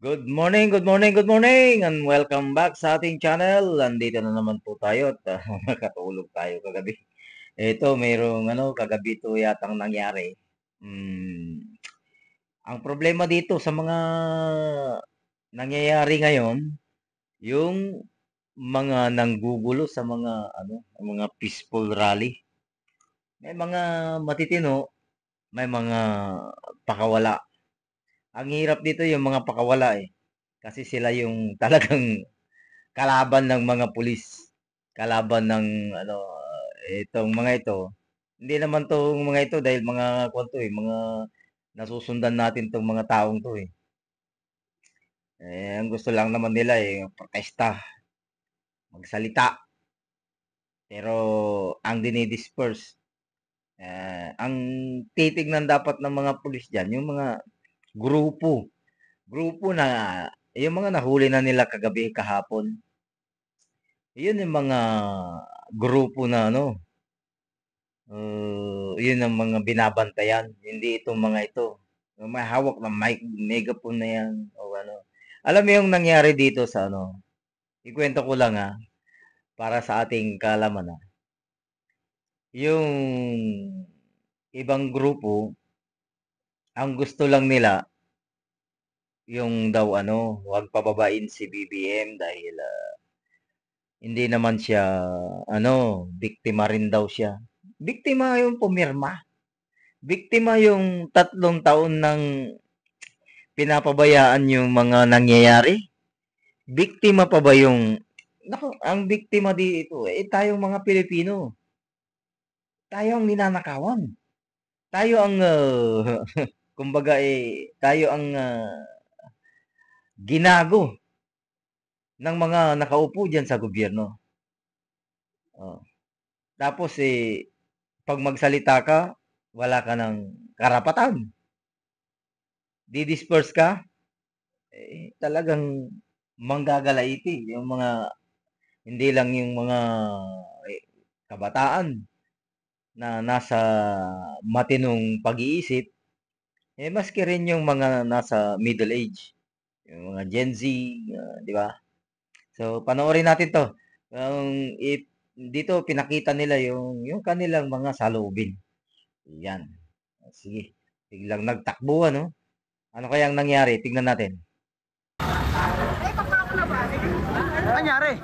Good morning, good morning, good morning, and welcome back sa ating channel. Andito na naman po tayo at nakatulog tayo kagabi. Ito, kagabi to yatang nangyari. Ang problema dito sa mga nangyayari ngayon, yung mga nanggugulo sa mga peaceful rally. May mga matitino, may mga pakawala. Ang hirap dito yung mga pakawala eh. Kasi sila yung talagang kalaban ng mga pulis, kalaban ng itong mga ito. Hindi naman tong mga ito dahil mga kwanto mga nasusundan natin tong mga taong to eh. Ang gusto lang naman nila protesta, magsalita. Pero ang dinidisperse, ang titignan dapat ng mga pulis diyan, yung mga grupo na yung mga nahuli na nila kagabi kahapon. Yun yung mga grupo na yun ang mga binabantayan. Hindi itong mga ito. May hawak ng mic, megaphone na yan. O ano. Alam mo yung nangyari dito sa ikwento ko lang para sa ating kaalaman Yung ibang grupo, ang gusto lang nila, yung daw huwag pababain si BBM dahil hindi naman siya, biktima rin daw siya. Biktima yung pumirma. Biktima yung 3 taon ng pinapabayaan yung mga nangyayari. Biktima pa ba yung, ang biktima dito, tayong mga Pilipino. Tayo ang ninanakawan. Tayo ang, kumbaga tayo ang ginago ng mga nakaupo dyan sa gobyerno. Tapos pag magsalita ka, wala ka ng karapatan. Didisperse ka, talagang manggagalaiti. Yung mga, hindi lang yung mga kabataan na nasa matinong pag-iisip, maski rin yung mga nasa middle age. Yung mga Gen Z, di ba? So, panoorin natin to. Dito pinakita nila yung kanilang mga saloobin. Yan. Sige. Biglang nagtakbo Ano kayang nangyari? Tingnan natin. Nangyari?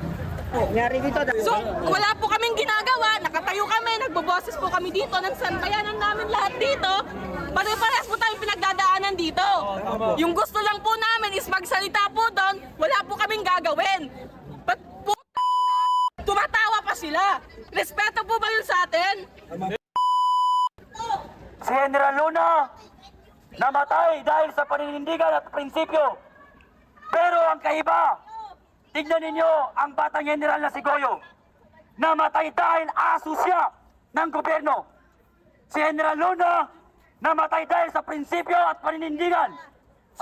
Nangyari dito. So, wala po kaming ginagawa. Nakatayo kami, nagboboses po kami dito. Ng sanbayanan namin lahat dito. Pare-parehas po tayong pinagdadaanan dito. Yung gusto lang po namin is magsalita po doon. Wala po kaming gagawin. But po, tumatawa pa sila. Respeto po ba yun sa atin? Si General Luna namatay dahil sa paninindigan at prinsipyo. Pero ang kaiba, tignan ninyo ang batang general na si Goyo. Namatay dahil aso siya ng gobyerno. Si General Luna namatay dahil sa prinsipyo at paninindigan.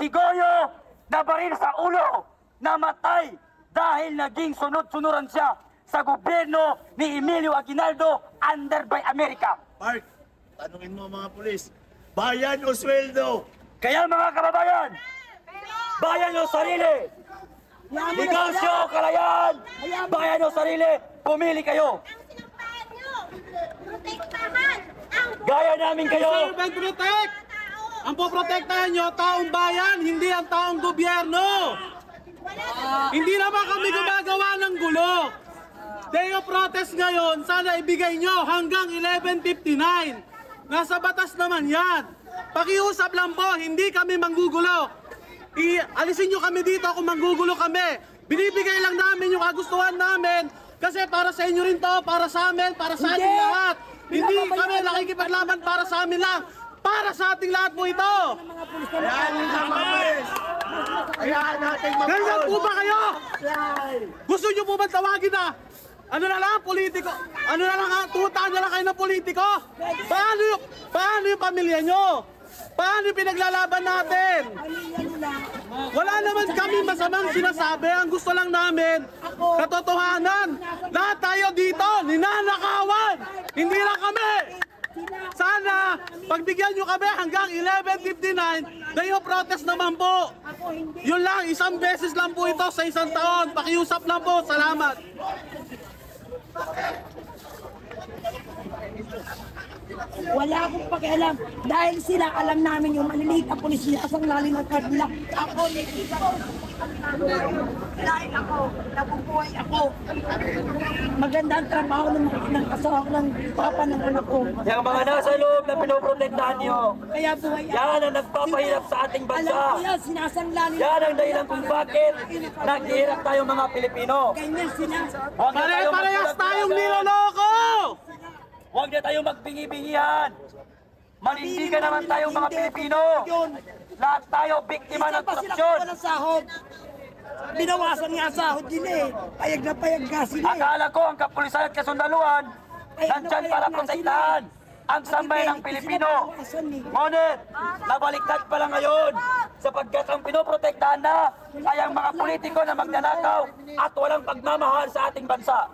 Si Goyo nabaril sa ulo. Namatay dahil naging sunod-sunuran siya sa gobyerno ni Emilio Aguinaldo under by America. Mark, tanungin mo mga pulis, bayan o sweldo? Kaya mga kababayan, bayan o sarili, negosyo, kalayaan, bayan o sarili, pumili kayo. Protektahan ang Gaya namin kayo. Serve and protect! Ang poprotektahan nyo, taong bayan, hindi ang taong gobyerno. Hindi naman kami gumagawa ng gulo. Day of protest ngayon, sana ibigay nyo hanggang 11:59. Nasa batas naman yan. Pakiusap lang po, hindi kami manggugulo. Alisin nyo kami dito kung manggugulo kami. Binibigay lang namin yung kagustuhan namin kasi para sa inyo rin to, para sa amin, para sa ating lahat. Hindi kami nakikipaglaban para sa amin lang. Para sa ating lahat po ito. Ayan ang mga pulis. Ayan natin mga Ganyan po ba kayo? Gusto nyo po ba tawagin na? Ano na lang, politiko? Ano na lang, tutaan na lang kayo ng politiko? Paano yung pamilya nyo? Paano yung pinaglalaban natin? Wala naman kami masamang sinasabi. Ang gusto lang namin, katotohanan. Lahat tayo dito, ninanakawan. Hindi lang kami. Sana Sana, pagbigyan nyo kami hanggang 11:59, day of protest naman po. Yun lang, isang beses lang po ito sa isang taon. Pakiusap lang po, salamat. Wala akong pakialam dahil sila alam namin yung maliliit na pulisya sa lalim ng kanila. Ako, nakikita ko. Dahil ako, nabubuhay ako. Maganda ang trabaho ng asawa ko ng papa ng anak ko. Yung mga nasa loob na pinoprotektahan nyo, Kaya buhay ako. yan ang nagpapahirap sa ating bansa. Alam ko yan, sinasangla nila. Yan ang dahilan kung bakit naghihirap tayo mga Pilipino. Ganyan sila. Huwag na tayo Pare-parehas magbulag- tayong niloloko! Huwag na tayo magbingi-bingihan. Manindigan naman tayong mga Pilipino. Lahat tayo biktima ng Isa pa sila korupsyon. kuha ng sahod. Binawasan nga ang sahod nila eh. Payag na payag nga sila eh. Akala ko ang kapulisan at kasundaluhan nandyan para protektahan ang sambayan ng Pilipino. Ngunit, nabaliktad pala ngayon sapagkat ang pinoprotektahan na ay ang mga politiko na magnanakaw at walang pagmamahal sa ating bansa.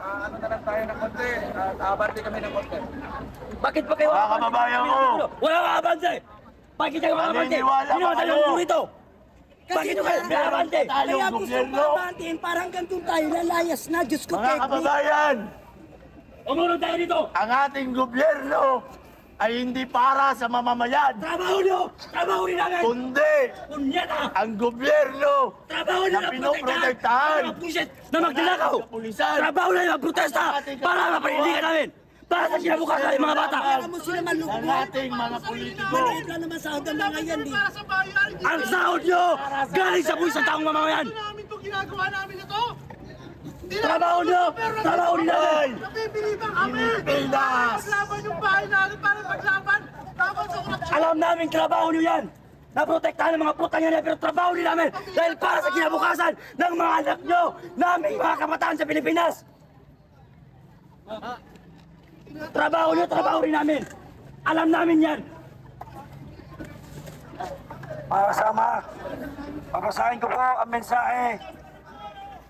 Ano na lang tayo ng konti, abante kami ng konti. Bakit pa kayo Mga kababayan ko! Wala ka abante! Bakit kayo mga abante? Maniniwala Sino ba ang kayo? talong rito? Bakit kayo may abante? Kaya gusto gobyerno. pabantiin, parang ganito tayo, lalayas na, Diyos ko, Mga Tekli. kababayan, Umunod tayo dito! ang ating gobyerno ay hindi para sa mamamayan, Trabaho nyo! Trabaho rin namin! kundi Punyeta! ang gobyerno Trabaho nyo na pinoprotektahan mga pusit na magnanakaw! ng kapulisan. Trabaho na yung protesta para mapanindigan namin! Para sa kinabukasan ng mga bata! Alam mo sila Ang malugmok. ating mga politiko. Maliit lang naman sahod ng mga yan, di. Ang sahod nyo galing sa buwis ng taong mamamayan! namin itong ginagawa namin ito. Trabaho nyo! Trabaho nyo namin! Napipilitan kami. Pinas! Paglaban yung bahay natin para paglaban. Tapos sa korupsyon. Alam namin trabaho nyo yan! Naprotektahan ng mga putang yan pero trabaho din namin dahil para sa kinabukasan ng mga anak nyo naming mga kabataan sa Pilipinas! Trabaho nyo, trabaho rin namin! Alam namin yan! Mga kasama, papasahin ko po ang mensahe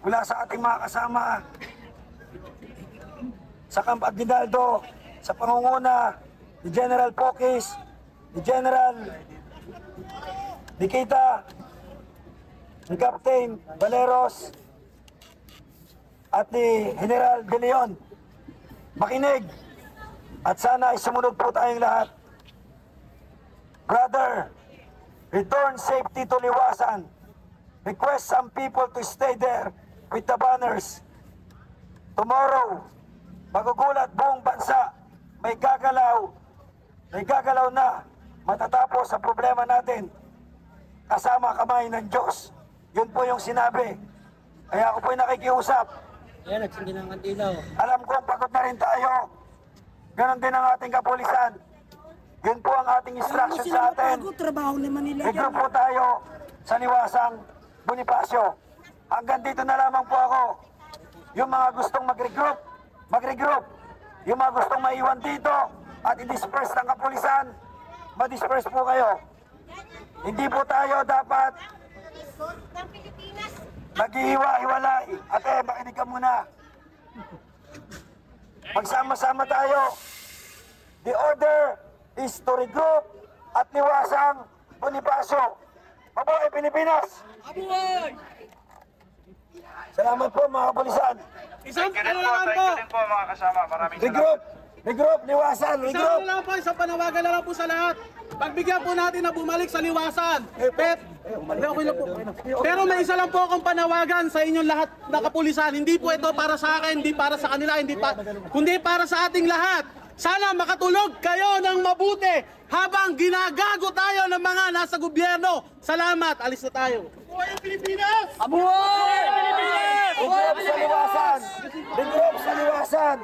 mula sa ating mga kasama sa Camp Aguinaldo, sa pangunguna ni General Pokis, ni General Nikita, ni Captain Valeros, at ni General De Leon. Makinig at sana ay sumunod po tayong lahat. Brother, return safety to Liwasan. Request some people to stay there with the banners. Tomorrow, magugulat buong bansa. May gagalaw na matatapos sa problema natin. Kasama kamay ng Diyos. Yun po yung sinabi. Kaya ako po'y nakikiusap. Alam kong pagod na rin tayo. Ganon din ang ating kapulisan. Yun po ang ating Alam mo instruction sila sa atin. mapagod, trabaho naman nila yan. Regroup po tayo sa Liwasang Bonifacio. Hanggang dito na lamang po ako. Yung mga gustong mag-regroup. Yung mga gustong maiwan dito at i-disperse ng kapulisan, ma-disperse po kayo. Hindi po tayo dapat naghihiwa-hiwalay. Ate, makinig ka muna. Magsama-sama tayo. The order is to regroup at Liwasang Bonifacio. Mabuhay Pilipinas! Salamat po mga kapulisan. Isang ano lang po. Regroup, Liwasan, Isang ano lang po, isang panawagan na lang po sa lahat. Pagbigyan po natin na bumalik sa Liwasan. Pero may isa lang po akong panawagan sa inyong lahat na kapulisan. Hindi po ito para sa akin, hindi para sa kanila, kundi para sa ating lahat. Sana makatulog kayo ng mabuti habang ginagago tayo ng mga nasa gobyerno. Salamat, alis na tayo. Buhay ang Pilipinas! Abuhay! Pilipinas! Regroup sa Liwasan! Regroup sa Liwasan!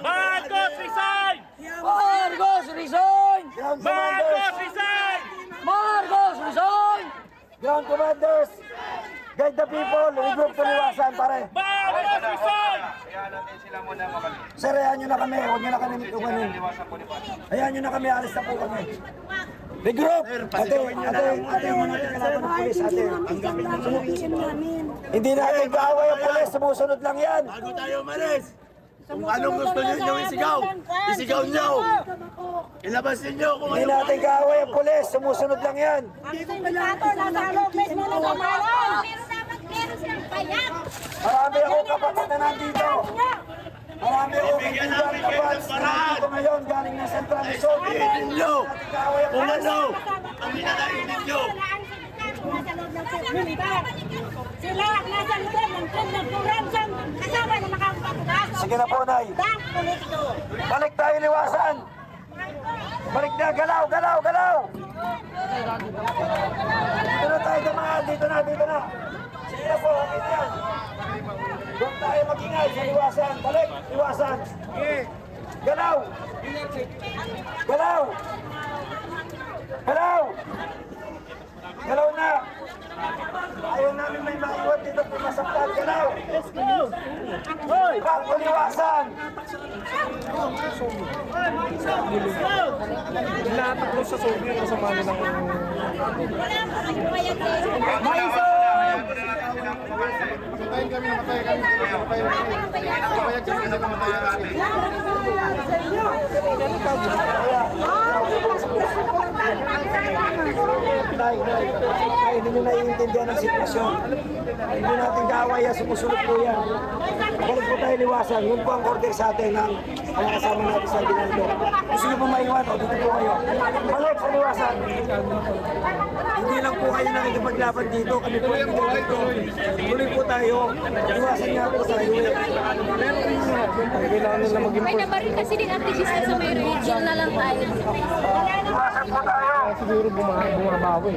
Marcos resign! Marcos resign! Ground Marcos Commanders! resign! Marcos resign! Ground Commanders! Guide the people! Regroup sa Liwasan, pare! Marcos resign! Sir, hayaan nyo na kami. Huwag nyo na kami ituganin. Hayaan nyo na kami. Alis na po kami. Regroup! Ate, mga kailangan ng pulis, ate. namin. Hindi natin kaaway ang pulis. Sumusunod lang yan. Bago tayo umalis, Kung anong gusto ninyo isigaw, isigaw nyo. Ilabas ninyo kung Hindi natin kaaway ang pulis, sumusunod lang yan. Marami akong kapatid na nandito. Marami akong kaibigan na bats na nandito ngayon galing ng Central Luzon. Sabihin ninyo kung ano ang inalain ninyo. Sila nasa loob ng ransom kasama na nakakapagpas. Sige na po, Nay. Balik tayo liwasan. Balik na, galaw, galaw, galaw. Dito na tayo dumaan, dito na. Sige na po, okay na yan. Doon tayo mag-ingay sa liwasan. Balik, liwasan. Galaw. Galaw. Galaw. Galaw na. Ayaw namin may maiwan dito kung masaktan. Galaw. Hoy! Bago liwasan. Tinatakbo sa sobrang kasama ng Nay, hindi nyo naiintindihan ang sitwasyon. Hindi natin kaaway yan, sumusunod po yan. Balik po tayo liwasan. Yun po ang order sa atin ng mga kasama natin sa Ginaldo. Gusto nyo po maiwan o dito po kayo. Balik sa liwasan. Hindi lang po kayo nakikipaglaban dito. Kami po yung dito. Tuloy po tayo. Liwasan nga po tayo. kailangan nila maging May nabaril kasi din aktivista sa may region na lang tayo. Liwasan po tayo. siguro bumabawi.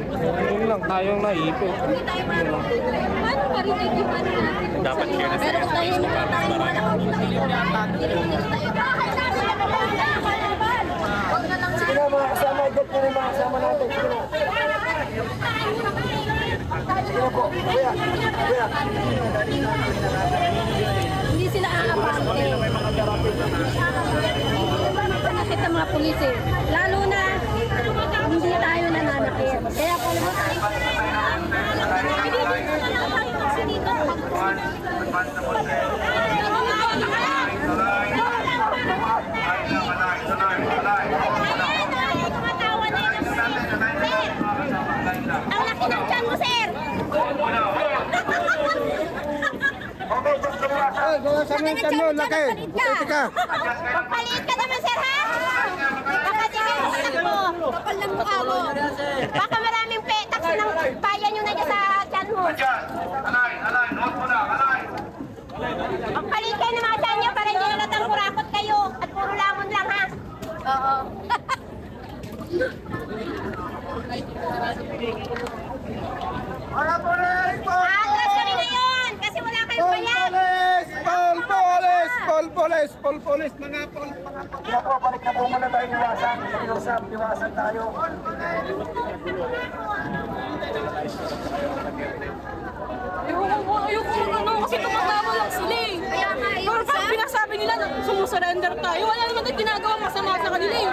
Yun lang, tayong naipit. Hindi tayo paano pa rin yung ano natin? Dapat kaya na pero kung tayo hindi tayo malakang Sige na mga kasama. Idol po rin mga kasama natin. Sige na. Sige na po. Kuya. Kuya. hindi sila aabante. Nakita mga pulis eh. Lalo na hindi tayo nananakit. Kaya pala mo tayo. Ang laki ng tiyan mo, sir! Okay, just liwasan. Laki ng tiyan mo, laki! Magpalit ka naman, sir, ha? Nakatigil sa anak mo. Kapal ng mukha mo. Baka maraming petak ng bayan yung nandiyan sa tiyan mo. Magpalit kayo ng mga tiyan niyo para hindi nalatang kurakot kayo. At puro lamon lang, ha? Oo. Atras kami ngayon kasi wala kayong bayan. Police, mga Kaya po, balik na po muna tayo liwasan. Iusap, liwasan tayo. Ayoko ano kasi tumatawa lang sila eh. Kaya nga, Pero pag pinasabi nila na sumusurrender tayo, wala naman tayong ginagawa masama sa kanila eh.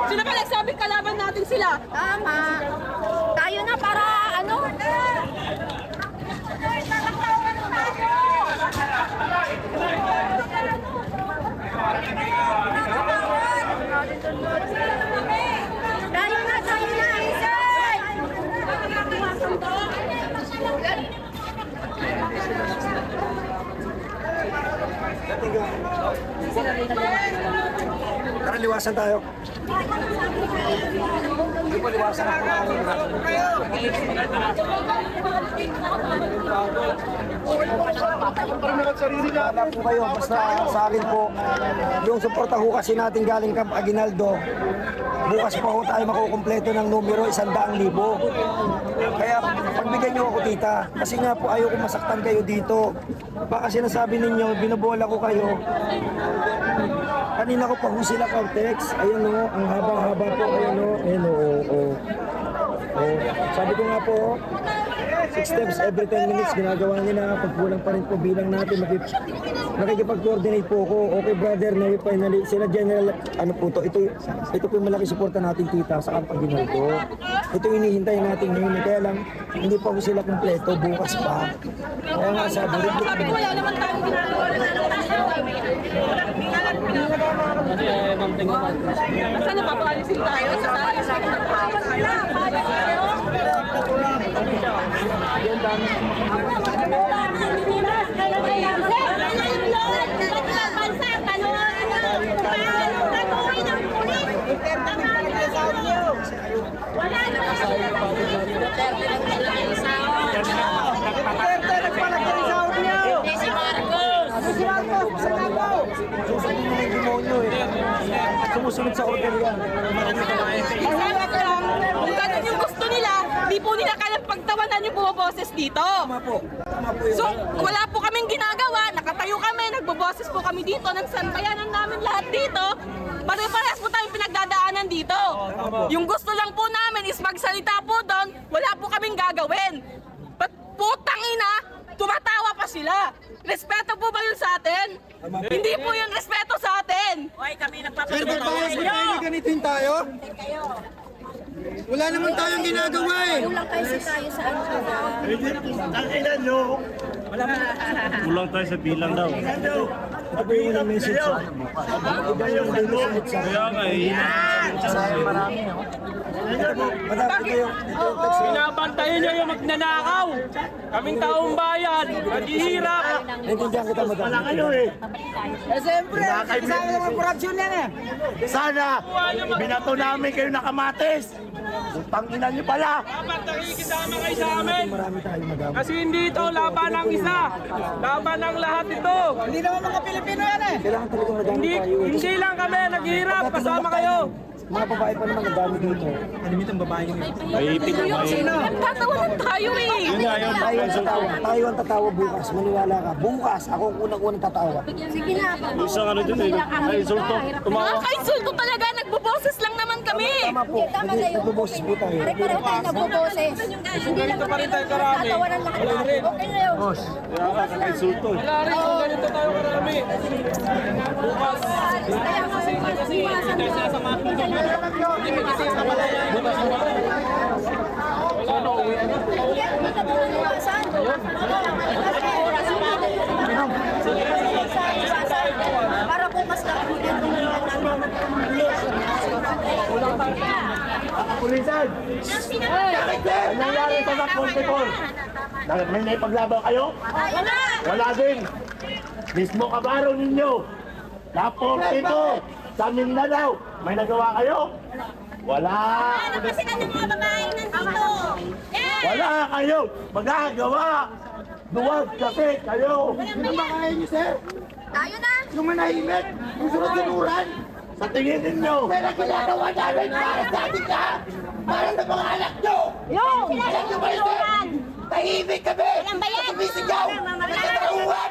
Sila pa nagsabi kalaban natin sila. Tama. Tayo na para ano? Tayo na, Isay! Tara, liwasan tayo. Hindi po liwasan ako. Wala po kayo, basta sa akin po, yung suporta ho kasi natin galing Camp Aguinaldo, bukas pa ho tayo makukumpleto ng numero 100,000. Kaya pagbigyan nyo ako tita, kasi nga po ayaw ko masaktan kayo dito. Baka sinasabi ninyo, binabola ko kayo. Kanina ko pa ho sila text. Ayun o, ang haba-haba po. Ayun o, ayun o. Sabi ko nga po, 6 steps every 10 minutes ginagawa nila. Pag kulang pa rin po bilang natin, makikipag-coordinate po ako. Okay brother, na finally, sila general, ano po to, ito po yung malaki suporta natin tita sa Kampagino ito. Ito yung hinihintay natin ngayon, kaya lang, hindi pa po sila kumpleto, bukas pa. Kaya nga sabi, Sabi ko, wala naman tayong ginagawa na Saan napapaalisin tayo? Sumusunod sa order yan. Salamat lang. Kung ganun yung gusto nila, di po nila kayang pagtawanan yung bumaboses dito. So, wala po kaming ginagawa. Nakatayo kami, nagboboses po kami dito. Nagsanbayanan namin lahat dito. Pare-parehas po tayong pinagdadaanan dito. Yung gusto lang po namin is magsalita po doon. Wala po kaming gagawin. But putang ina, tumatawa pa sila. Respeto po ba yun sa atin? Hindi po yun respeto sa atin. Sir, ba't tayo ganitin tayo? Wala naman tayong ginagawa eh. Kulang kasi tayo sa ano. Ang ilan nyo? Kulang tayo sa bilang daw. Ito po yung unang message sa ano bukas. Iba yung message sa Kaya nga eh. marami. Madami ito yung text. Binabantayan nyo yung magnanakaw. Kaming taong bayan, naghihirap. Naintindihan kita madami. Wala kayo eh. Siyempre, kasama naman korupsyon yan eh. Sana, binato namin kayo nakamatis. Utang ina nyo pala. Dapat nakikisama kayo sa amin. Marami tayo madami. Kasi hindi ito laban ng isa. Laban ng lahat ito. Hindi naman mga Pilipino yan eh. Kailangan talaga madami tayo. Hindi lang kami naghihirap. Kasama kayo. Mga babae pa naman madami dito. Kalimitang babae yun. Mahitig Sino? Nagtatawanan tayo eh. Tayo ang tatawa. Tayo ang tatawa bukas. Maniwala ka. Bukas, ako ang unang-unang tatawa. Sige na. Isang ano dun eh. Ay, insulto. Tumawa. Nakaka-insulto talaga. Nagboboses lang naman kami. Tama po. Tama kayo. Nagbuboses po tayo. Pare-pareho tayo nagboboses. Hindi lang pa rin tayo karami. tatawanan lahat. Okay na yun. Kaya nga, kaka-insulto eh. Wala rin kung ganito tayo karami. Bukas. Kaya kasi iwasan mo. Para bukas na Pulisan! Ang nangyari sa Sac 44? May naipaglaban kayo? Wala! Wala din. Mismo kabaro ninyo. Tapos ito, sa Mindanao, may nagawa kayo? Wala. Ano kasi ng mga babae nandito? Wala kayo. Magagawa. Duwag kasi kayo. Ano ba kaya niyo, sir? Tayo na! Yung manahimik, yung sunod-sunuran. Sa tingin ninyo. Pero ginagawa namin para sa ating lahat. Para sa mga anak nyo. Yung! Alam nyo ba yun, sir? Tahimik kami. Walang bayad. Sumisigaw. Nagkatauhan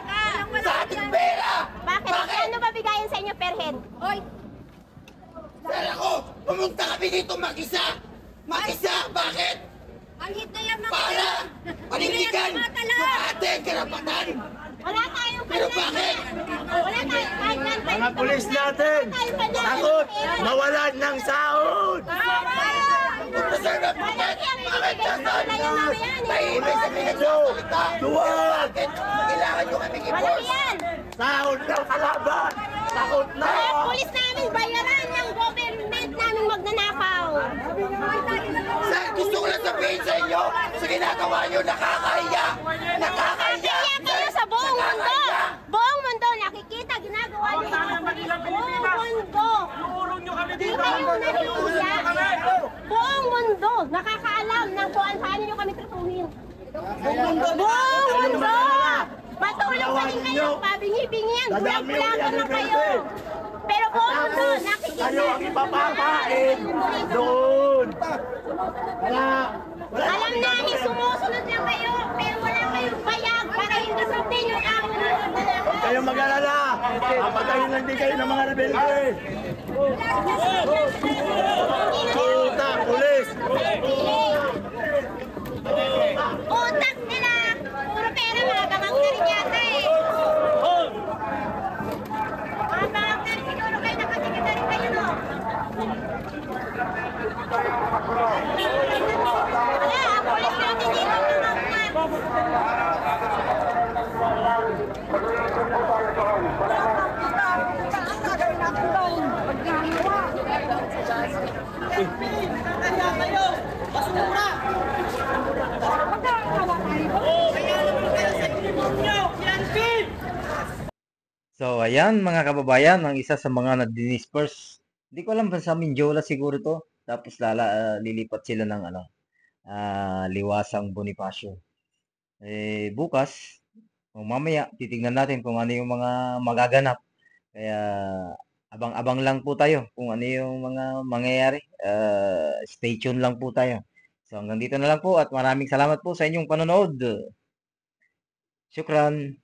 sa ating pera. Bakit? Ano ba bigayan sa inyo per head? Oy! Sir, ako, pumunta kami dito mag-isa. Mag-isa, bakit? Ang hit na yan mga Para panindigan yung ating karapatan. Wala tayong Pero bakit? Wala tayong kanyan. Mga pulis natin, takot, mawalan ng sahod. Sir, bakit? Bakit nasan? Tahimik sa pinagyo. Duwag! Kailangan nyo kami Wala i-force. yan! Sahod ng kalaban. Takot na. Kaya pulis namin bayaran ng government namin magnanakaw. Sir, gusto ko lang sabihin sa inyo, sa ginagawa nyo, nakakahiya. Nakakahiya. Kaya kayo sa buong mundo. Buong mundo nakikita ginagawa niyo. Buong mundo. Urong nyo kami Di dito. kayo nahihiya. Buong mundo nakakaalam ng kung paano nyo kami tratuhin. Buong mundo! Matulog pa rin kayo, pabingi-bingihan, bulag-bulagan lang kayo. Pero buong mundo, nakikita. Kayo ang ipapapain doon. Wala. Alam namin, sumusunod lang kayo, pero wala kayong bayag para hindi sundin yung amo ng magnanakaw. Huwag kayong mag-alala. Papatayin lang din kayo ng mga rebelde. Puta, pulis! So, ayan mga kababayan, ang isa sa mga na-disperse. Hindi ko alam sa Mindiola siguro to. Tapos lilipat sila ng Liwasang Bonifacio. Bukas, o mamaya, titignan natin kung ano yung mga magaganap. Kaya, abang-abang lang po tayo kung ano yung mga mangyayari. Stay tuned lang po tayo. So, hanggang dito na lang po at maraming salamat po sa inyong panonood. Syukran.